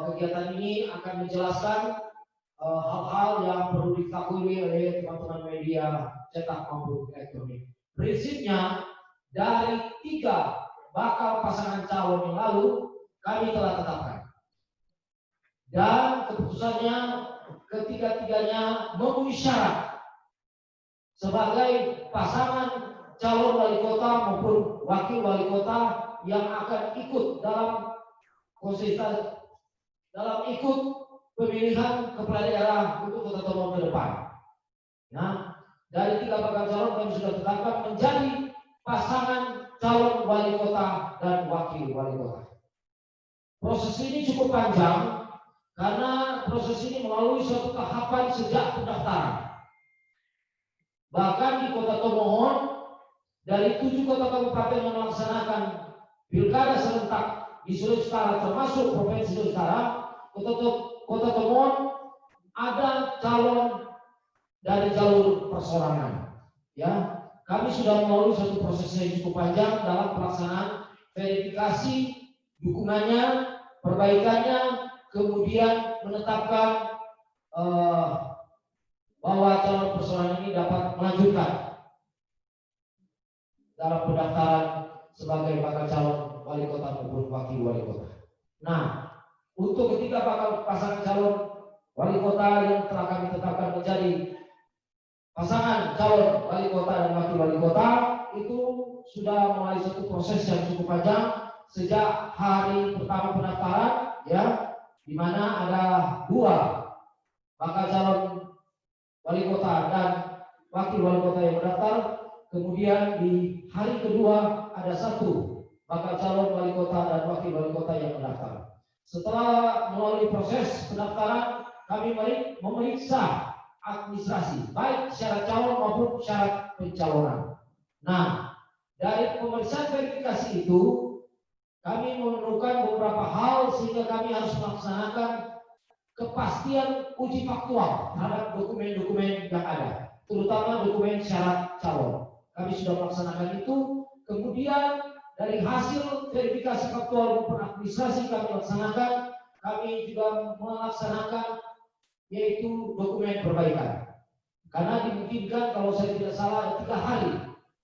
kegiatan ini akan menjelaskan hal-hal yang perlu diketahui oleh teman-teman media cetak maupun elektronik. Prinsipnya dari 3 bakal pasangan calon yang lalu kami telah tetapkan, dan keputusannya ketiga-tiganya memenuhi syarat sebagai pasangan calon wali kota maupun wakil wali kota yang akan ikut dalam konsentrasi dalam ikut pemilihan kepala daerah untuk Kota Tomohon ke depan. Nah, dari 3 bakal calon kami sudah tetapkan menjadi pasangan calon wali kota dan wakil wali kota. Proses ini cukup panjang karena proses ini melalui suatu tahapan sejak pendaftaran. Bahkan di Kota Tomohon, dari 7 kota kabupaten yang melaksanakan pilkada serentak di Sulawesi Utara termasuk Provinsi Sulawesi Utara, Kota Tomohon ada calon dari jalur persorangan. Ya, kami sudah melalui suatu proses yang cukup panjang dalam pelaksanaan verifikasi dukungannya, perbaikannya, kemudian menetapkan bahwa calon persorangan ini dapat melanjutkan dalam pendaftaran sebagai bakal calon wali kota maupun wakil wali kota. Nah, untuk ketiga bakal pasangan calon wali kota yang telah kami tetapkan menjadi pasangan calon wali kota dan wakil wali kota itu sudah mulai satu proses yang cukup panjang sejak hari pertama pendaftaran, ya, di mana ada 2 bakal calon wali kota dan wakil wali kota yang mendaftar. Kemudian di hari kedua ada 1 bakal calon wali kota dan wakil wali kota yang mendaftar. Setelah melalui proses pendaftaran, kami memeriksa administrasi, baik syarat calon maupun syarat pencalonan. Nah, dari pemeriksaan verifikasi itu, kami menemukan beberapa hal sehingga kami harus melaksanakan kepastian uji faktual terhadap dokumen-dokumen yang ada, terutama dokumen syarat calon. Kami sudah melaksanakan itu. Kemudian dari hasil verifikasi faktual maupun administrasi kami laksanakan, kami juga melaksanakan yaitu dokumen perbaikan. Karena dimungkinkan kalau saya tidak salah 3 hari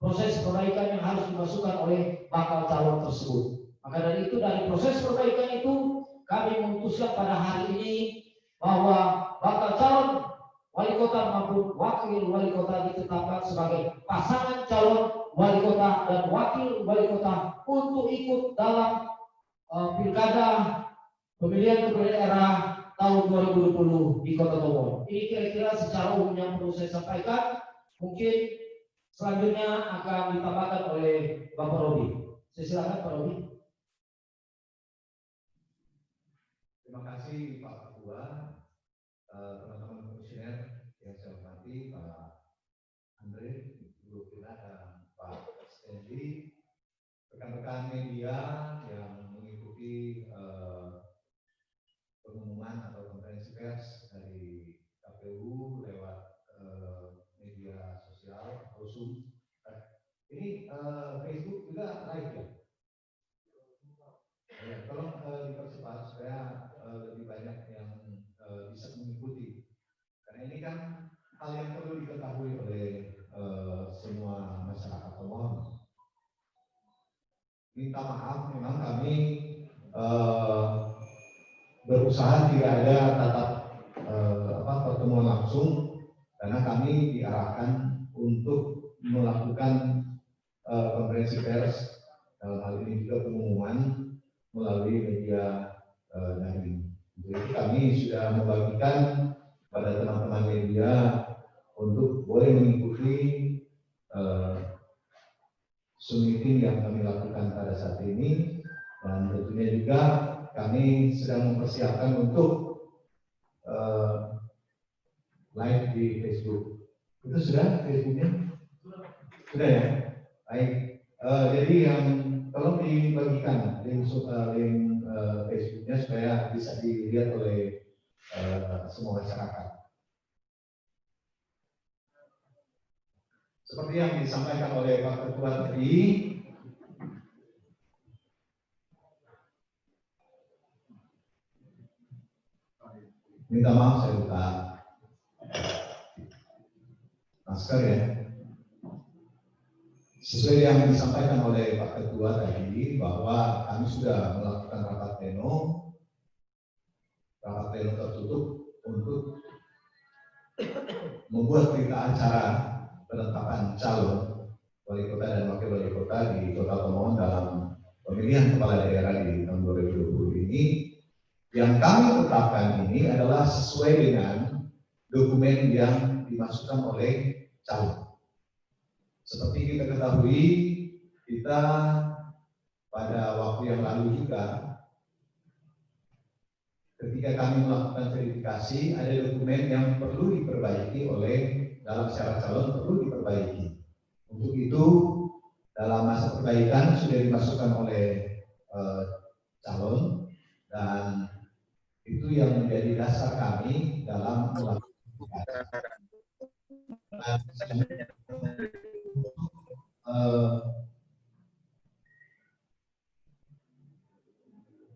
proses perbaikan yang harus dimasukkan oleh bakal calon tersebut. Maka dari itu, dari proses perbaikan itu kami memutuskan pada hari ini bahwa bakal calon wali kota maupun wakil wali kota ditetapkan sebagai pasangan calon wali kota dan wakil wali kota untuk ikut dalam pilkada pemilihan kepala daerah tahun 2020 di Kota Tomohon. Ini kira-kira secara umum yang perlu saya sampaikan. Mungkin selanjutnya akan ditambahkan oleh Bapak Robi. Saya silakan Pak Robi. Terima kasih Pak Ketua, teman-teman komisioner yang saya hormati, Pak Andre, Ibu Vina, dan Pak Stanley, rekan-rekan media yang mengikuti pengumuman atau konferensi pers dari KPU lewat media sosial atau Zoom. Ini Facebook juga live ya? Ya, tolong dipercepat supaya lebih banyak yang bisa mengikuti. Karena ini kan hal yang perlu diketahui oleh semua masyarakat Tomohon. Minta maaf, memang kami berusaha tidak ada tatap pertemuan langsung karena kami diarahkan untuk melakukan konferensi pers, dalam hal ini juga pengumuman melalui media daring. Jadi kami sudah membagikan pada teman-teman media untuk boleh mengikuti Zoom meeting yang kami lakukan pada saat ini, dan tentunya juga kami sedang mempersiapkan untuk live di Facebook. Itu sudah Facebooknya? Sudah ya? Baik. Jadi yang tolong dibagikan link Facebooknya supaya bisa dilihat oleh semua masyarakat. Seperti yang disampaikan oleh Pak Ketua tadi, Minta maaf saya buka masker ya. Sesuai yang disampaikan oleh Pak Ketua tadi bahwa kami sudah melakukan rapat pleno tertutup untuk membuat berita acara penetapan calon wali kota dan wakil wali kota di Kota Tomohon dalam pemilihan kepala daerah di tahun 2020 ini. Yang kami tetapkan ini adalah sesuai dengan dokumen yang dimasukkan oleh calon. Seperti kita ketahui, kita pada waktu yang lalu juga, ketika kami melakukan verifikasi, ada dokumen yang perlu diperbaiki oleh dalam syarat calon perlu diperbaiki. Untuk itu, dalam masa perbaikan sudah dimasukkan oleh calon dan itu yang menjadi dasar kami dalam melakukan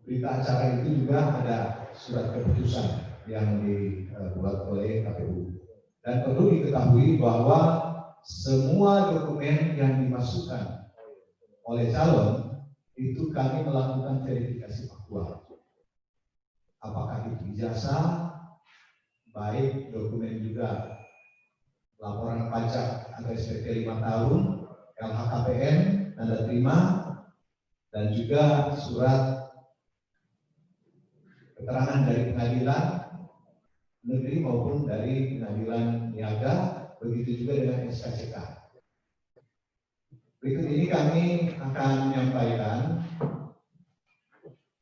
berita acara itu juga ada surat keputusan yang dibuat oleh KPU. Dan perlu diketahui bahwa semua dokumen yang dimasukkan oleh calon itu kami melakukan verifikasi faktual. Apakah itu ijazah, baik dokumen juga laporan pajak atau SPT 5 tahun, LHKPN, tanda terima, dan juga surat keterangan dari pengadilan negeri maupun dari pengadilan niaga, begitu juga dengan SKCK. Berikut ini kami akan menyampaikan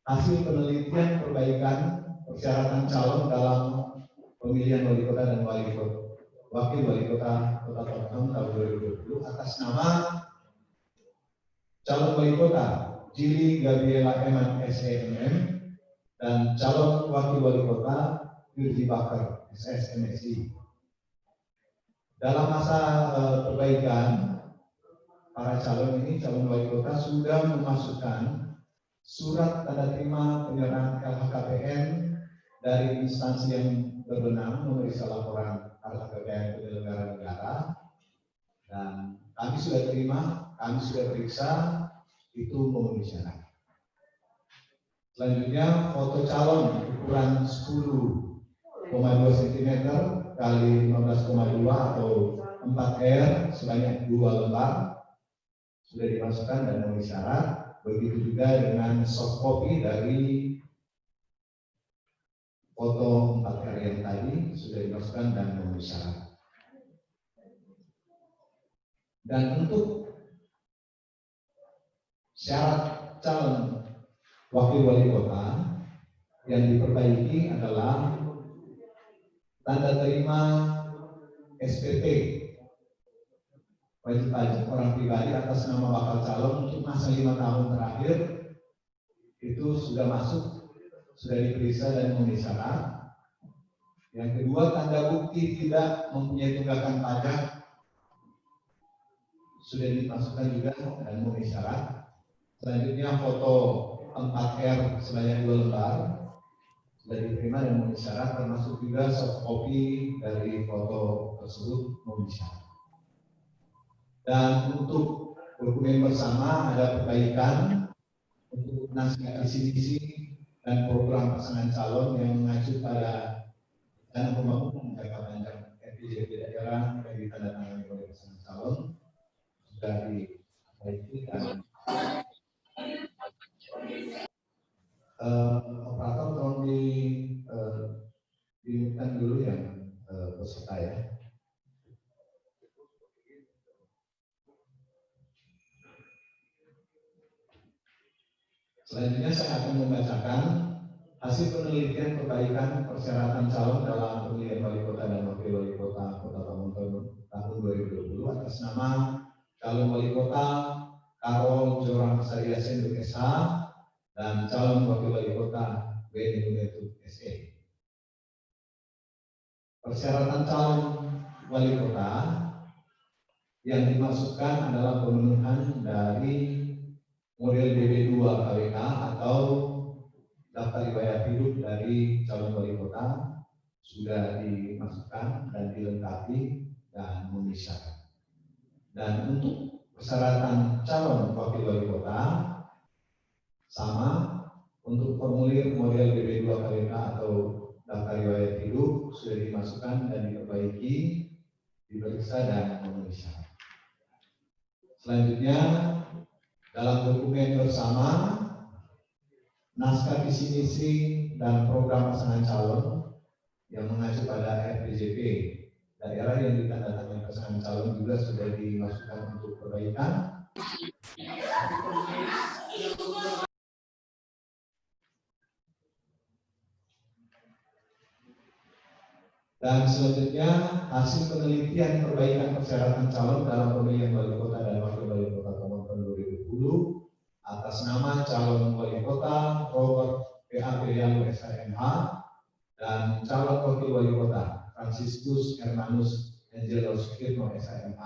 hasil penelitian perbaikan persyaratan calon dalam pemilihan wali kota dan wakil wali kota Kota Tomohon tahun 2020 atas nama calon wali kota Jili Gabriela Eman SEMM dan calon wakil wali kota Yurji Bakar SSMSI. Dalam masa perbaikan, para calon ini, calon wali kota sudah memasukkan surat tanda terima penyerahan LHKPN dari instansi yang berwenang memeriksa laporan harta kekayaan penyelenggara negara, dan kami sudah terima, kami sudah periksa, itu memenuhi syarat. Selanjutnya foto calon ukuran 10,2 cm kali 15,2 atau 4R sebanyak 2 lembar sudah dimasukkan dan memenuhi syarat. Begitu juga dengan soft copy dari foto 4R yang tadi sudah dimasukkan dan memenuhi syarat. Dan untuk syarat calon wakil wali kota yang diperbaiki adalah tanda terima SPT wajib pajak orang pribadi atas nama bakal calon untuk masa 5 tahun terakhir itu sudah masuk, sudah diperiksa dan memenuhi syarat. Yang kedua, tanda bukti tidak mempunyai tunggakan pajak sudah dimasukkan juga dan memenuhi syarat. Selanjutnya foto 4R sebanyak 2 lembar sudah diterima dan memenuhi syarat, termasuk juga soft copy dari foto tersebut memenuhi syarat. Dan untuk dokumen bersama ada perbaikan untuk naskah visi-misi dan program pasangan calon yang mengacu pada rencana pembangunan jangka panjang RPJMD daerah yang ditandatangani oleh pasangan calon sudah diperbaiki dan operator tolong diingatkan dulu yang peserta ya. Selanjutnya saya akan membacakan hasil penelitian perbaikan persyaratan calon dalam pemilihan wali kota dan wakil wali kota Kota Tomohon tahun 2020 atas nama calon wali kota Karol Jorang Saria Senduk SH dan calon wakil wali kota Beni Unetut SE. Persyaratan calon wali kota yang dimasukkan adalah pemenuhan dari model DB2 KWK atau daftar riwayat hidup dari calon wali kota, sudah dimasukkan dan dilengkapi dan memisahkan. Dan untuk persyaratan calon wakil wali kota sama, untuk formulir model BB2 KWK atau daftar riwayat hidup sudah dimasukkan dan diperbaiki, diperiksa dan memisahkan. Selanjutnya, dalam dokumen bersama, naskah visi misi dan program pasangan calon yang mengacu pada RPJP daerah yang ditandatangani pasangan calon juga sudah dimasukkan untuk perbaikan. Dan selanjutnya, hasil penelitian perbaikan persyaratan calon dalam pemilihan wali kota dan wakil wali kota tahun 2020 atas nama calon wali kota Robert PAP Yalu SIMH dan calon wakil wali kota Franciscus Hermanus Angelo Sukirno SIMH.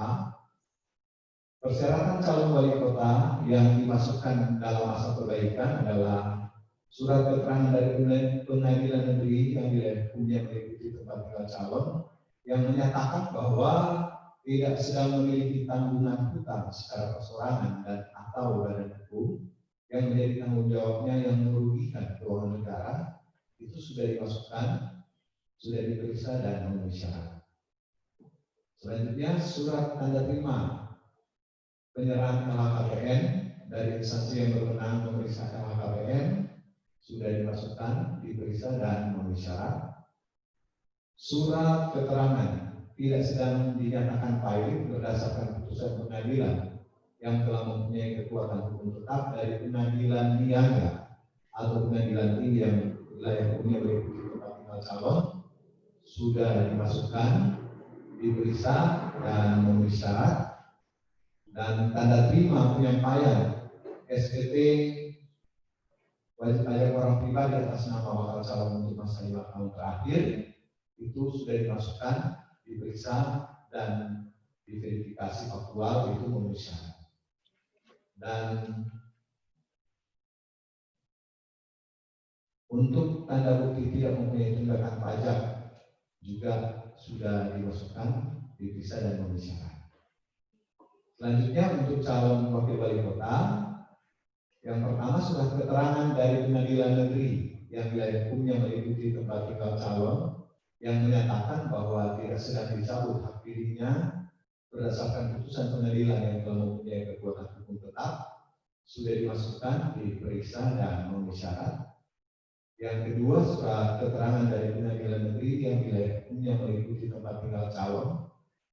Persyaratan calon wali kota yang dimasukkan dalam masa perbaikan adalah surat keterangan dari pengadilan negeri yang punya meliputi tempat tinggal calon yang menyatakan bahwa tidak sedang memiliki tanggungan hutang secara persorangan dan atau badan hukum yang menjadi tanggung jawabnya yang merugikan keuangan negara, itu sudah dimasukkan, sudah diperiksa dan memenuhi syarat. Selanjutnya, surat tanda terima penyerahan LHKPN dari instansi yang berwenang memeriksa LHKPN sudah dimasukkan, diperiksa dan memenuhi syarat. Surat keterangan tidak sedang dinyatakan valid berdasarkan putusan pengadilan yang telah mempunyai kekuatan hukum tetap dari pengadilan niaga atau pengadilan tinggi yang wilayah hukumnya meliputi tempat tinggal calon sudah dimasukkan, diperiksa dan memenuhi syarat. Dan tanda terima penyampaian SPT wajib pajak orang pribadi atas nama bakal calon untuk masa 5 tahun terakhir itu sudah dimasukkan, diperiksa dan diverifikasi faktual, itu memenuhi syarat. Dan untuk tanda bukti tidak mempunyai tunggakan pajak juga sudah dimasukkan, diperiksa dan memenuhi syarat. Selanjutnya untuk calon wakil wali kota, yang pertama surat keterangan dari pengadilan negeri yang wilayah hukumnya meliputi tempat tinggal calon yang menyatakan bahwa tidak sedang dicabut hak pilihnya berdasarkan putusan pengadilan yang telah mempunyai kekuatan hukum tetap sudah dimasukkan, diperiksa dan memenuhi syarat. Yang kedua, surat keterangan dari pengadilan negeri yang wilayah hukumnya meliputi tempat tinggal calon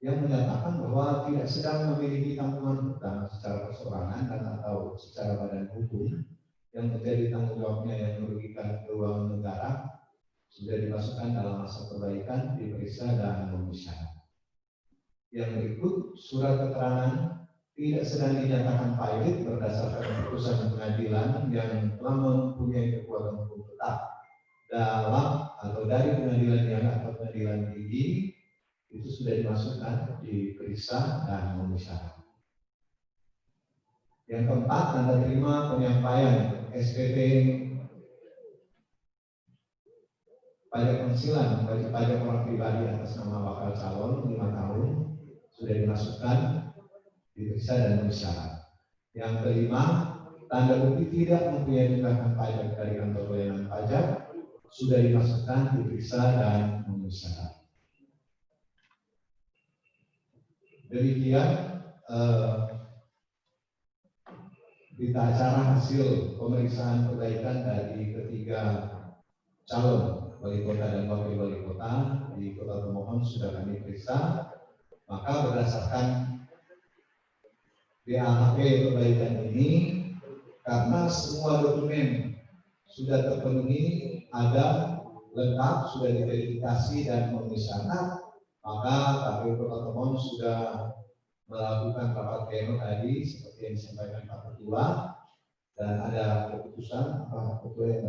yang menyatakan bahwa tidak sedang memiliki tanggungan hutang secara persorangan dan atau secara badan hukum yang menjadi tanggung jawabnya yang merugikan keuangan negara sudah dimasukkan dalam masa perbaikan, diperiksa dan memenuhi syarat. Yang berikut, surat keterangan tidak sedang dinyatakan valid berdasarkan putusan pengadilan yang telah mempunyai kekuatan hukum tetap dalam atau dari pengadilan yang atau pengadilan tinggi itu sudah dimasukkan, diperiksa dan memenuhi syarat. Yang keempat, tanda terima penyampaian SPT pajak penghasilan wajib pajak orang pribadi atas nama bakal calon 5 tahun sudah dimasukkan, diperiksa dan memenuhi syarat. Yang kelima, tanda bukti tidak mempunyai tunggakan pajak dari kantor pelayanan pajak sudah dimasukkan, diperiksa dan memenuhi syarat. Demikian berita acara hasil pemeriksaan perbaikan dari ketiga calon wali kota dan wakil wali kota di kota pemohon sudah kami periksa. Maka berdasarkan BAHP perbaikan ini, karena semua dokumen sudah terpenuhi, ada lengkap, sudah diverifikasi dan memenuhi syarat, maka KPU Kota Pemohon sudah melakukan rapat pleno tadi seperti yang disampaikan Pak Ketua, dan ada keputusan Pak Ketua yang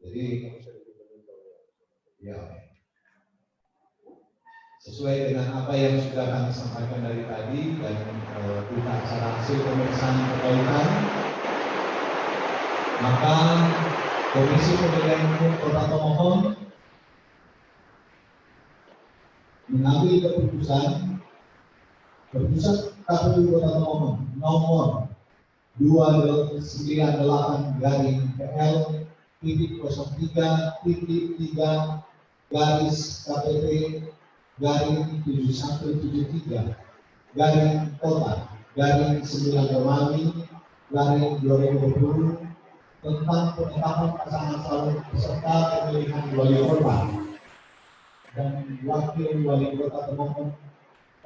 jadi ya, sesuai dengan apa yang sudah kami sampaikan dari tadi dan kita acara hasil pemeriksaan perbaikan, maka Komisi Pemilihan Umum Kota Tomohon mengambil keputusan KPU Kota Tomohon nomor 2/3/31/Kota/9 tentang penetapan pasangan calon peserta pemilihan wali kota dan wakil wali kota Tomohon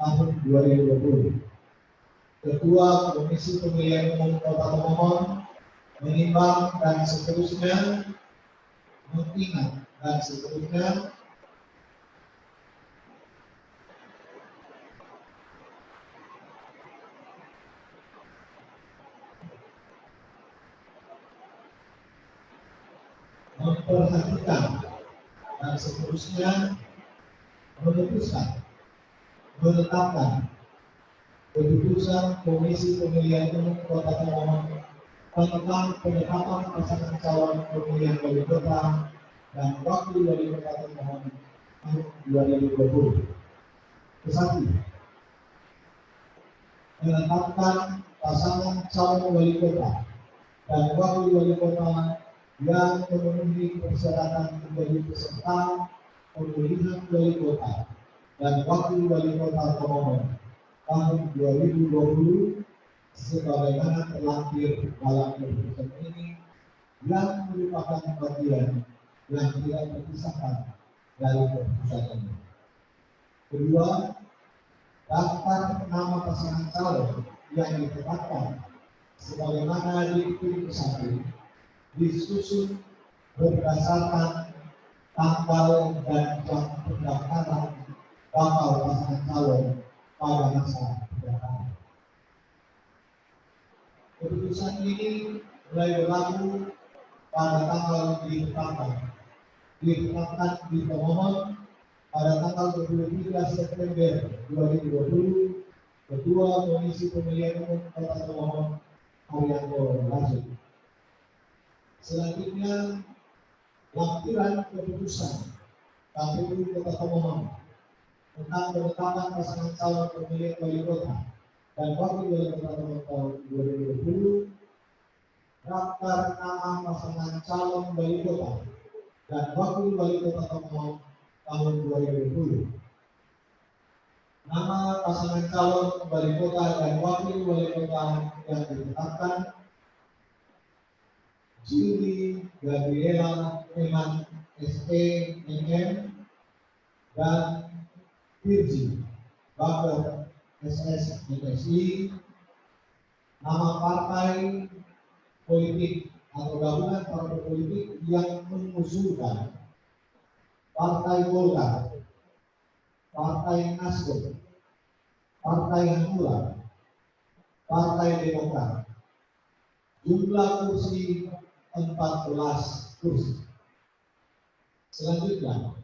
tahun 2020. Ketua Komisi Pemilihan Umum Kota Tomohon menimbang dan seterusnya mengingat dan seterusnya memperhatikan dan seterusnya memutuskan menetapkan keputusan Komisi Pemilihan Umum Kota Tomohon tentang penetapan pasangan calon pemilihan wali kota dan wakil wali kota Tomohon tahun 2020. Kesatu, menetapkan pasangan calon wali kota dan wakil wali kota yang memenuhi persyaratan menjadi peserta pemilihan wali kota dan wakil wali kota Tomohon tahun 2020 sebagaimana terlampir dalam keputusan ini yang merupakan bagian yang tidak terpisahkan dari keputusan ini. Kedua, daftar nama pasangan calon yang ditetapkan sebagaimana ditulis satu disusun berdasarkan tanggal dan jam pendaftaran bakal pasangan calon pada masa pendaftaran. Keputusan ini mulai berlaku pada tanggal ditetapkan di Tomohon pada tanggal 23 September 2020. Ketua Komisi Pemilihan Umum Kota Tomohon Arianto Langsung. Selanjutnya, lampiran keputusan KPU Kota Tomohon tentang penetapan pasangan calon pemilihan wali kota dan wakil wali kota Tomohon tahun 2020, daftar nama pasangan calon wali kota dan wakil wali kota Tomohon tahun 2020. Nama pasangan calon wali kota dan wakil wali kota yang ditetapkan: Julie Gabriela Eman SE/MM dan Virgi Baker SS/MSI. Nama partai politik atau gabungan partai politik yang mengusulkan: Partai Golkar, Partai Nasdem, Partai Hanura, Partai Demokrat. Jumlah kursi 14 kursi. Selanjutnya,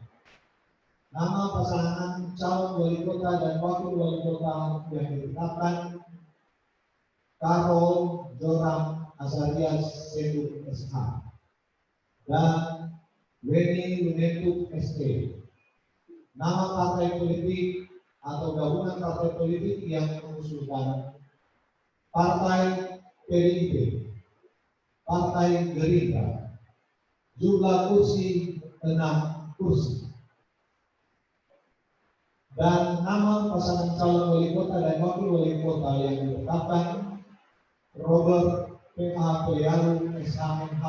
nama pasangan calon wali kota dan wakil wali kota yang ditetapkan: Karol Joram Azarias Setu SH dan Weni Lunetuk ST. Nama partai politik atau gabungan partai politik yang mengusulkan: Partai PDIP, Partai Gerindra. Jumlah kursi 6 kursi. Dan nama pasangan calon wali kota dan wakil wali kota yang ditetapkan: Robert P.A. Peliaru SHMH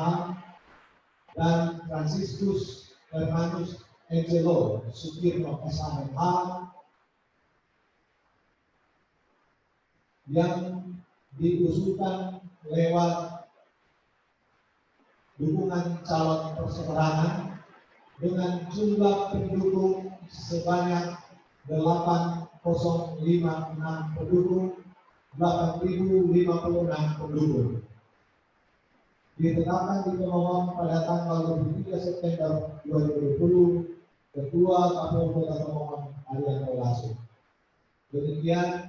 dan Franciscus Hermanus Angelo Sukirno SHMH yang diusulkan lewat dukungan calon perseorangan dengan jumlah pendukung sebanyak 8.056 pendukung, 8.056 pendukung. Ditetapkan di Tomohon pada tanggal 23 September 2020. Ketua KPU Kota Tomohon Arianto Langsung. Demikian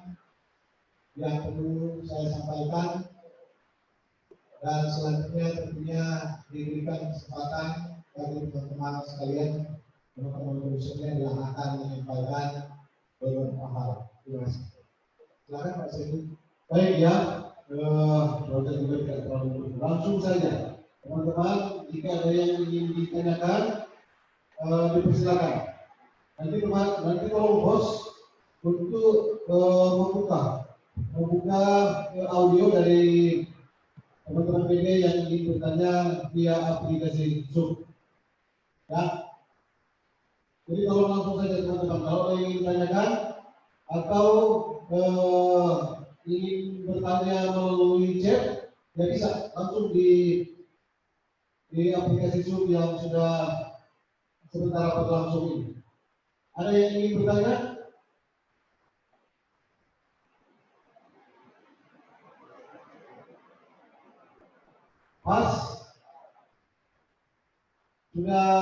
yang perlu saya sampaikan. Dan selanjutnya tentunya diberikan kesempatan bagi teman-teman sekalian, teman-teman komisioner yang akan menyampaikan beberapa hal. Terima kasih. Silakan Pak Sedi. Baik ya, juga tidak terlalu langsung saja. Teman-teman, jika ada yang ingin ditanyakan, dipersilakan. Nanti kalau bos untuk membuka audio dari teman-teman PD yang ingin bertanya via aplikasi Zoom. Ya. Jadi kalau langsung saja teman-teman, kalau ada yang ingin ditanyakan atau ingin bertanya melalui chat, ya bisa langsung di aplikasi Zoom yang sudah sementara berlangsung ini. Ada yang ingin bertanya? Pas? Sudah?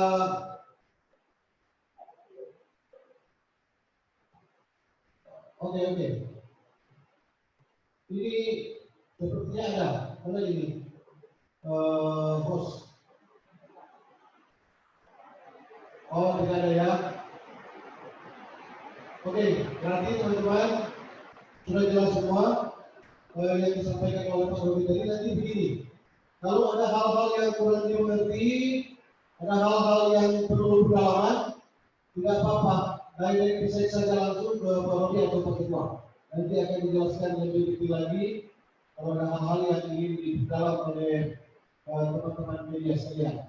Oke. Ini sepertinya ada. Mana ini? Host. Oh, tidak ada ya. Oke, berarti teman-teman sudah jelas semua yang disampaikan oleh Pak Robi tadi. Nanti begini, kalau ada hal-hal yang kurang dimengerti, ada hal-hal yang perlu pendalaman, tidak apa-apa, baik bisa saja langsung ke Pak Robi atau Pak Ketua. Nanti akan dijelaskan lebih detail lagi kalau ada hal-hal yang ingin didalam oleh teman-teman media sekalian.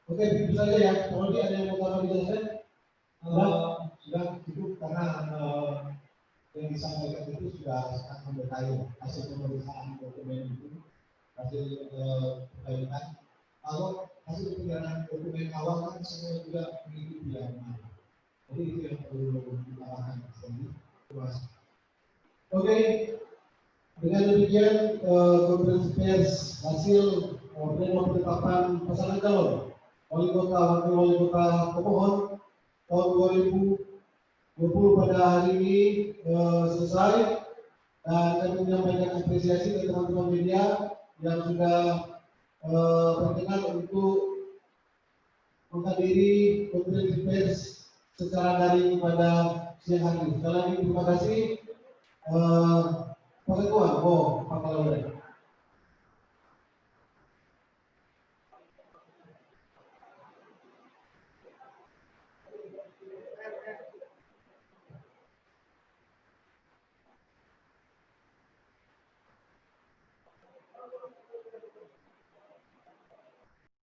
Oke, begitu saja ya. Pak Robi, ada yang mau tambah dijelaskan? Sudah cukup karena yang disampaikan itu sudah sangat mendetail hasil pemeriksaan dokumen itu, hasil perbaikan. Kalau hasil perjalanan dokumen awal kan semua juga mengikuti yang mana. Jadi itu yang perlu ditambahkan. Oke, dengan demikian konferensi pers hasil pleno penetapan pasangan calon wali kota wakil wali kota pemohon tahun 2020 pada hari ini selesai, dan kami menyampaikan apresiasi ke teman-teman media yang sudah berkenan untuk menghadiri konferensi pers secara daring pada siang hari. Sekali lagi terima kasih Pak Ketua. Pak Kalaulah.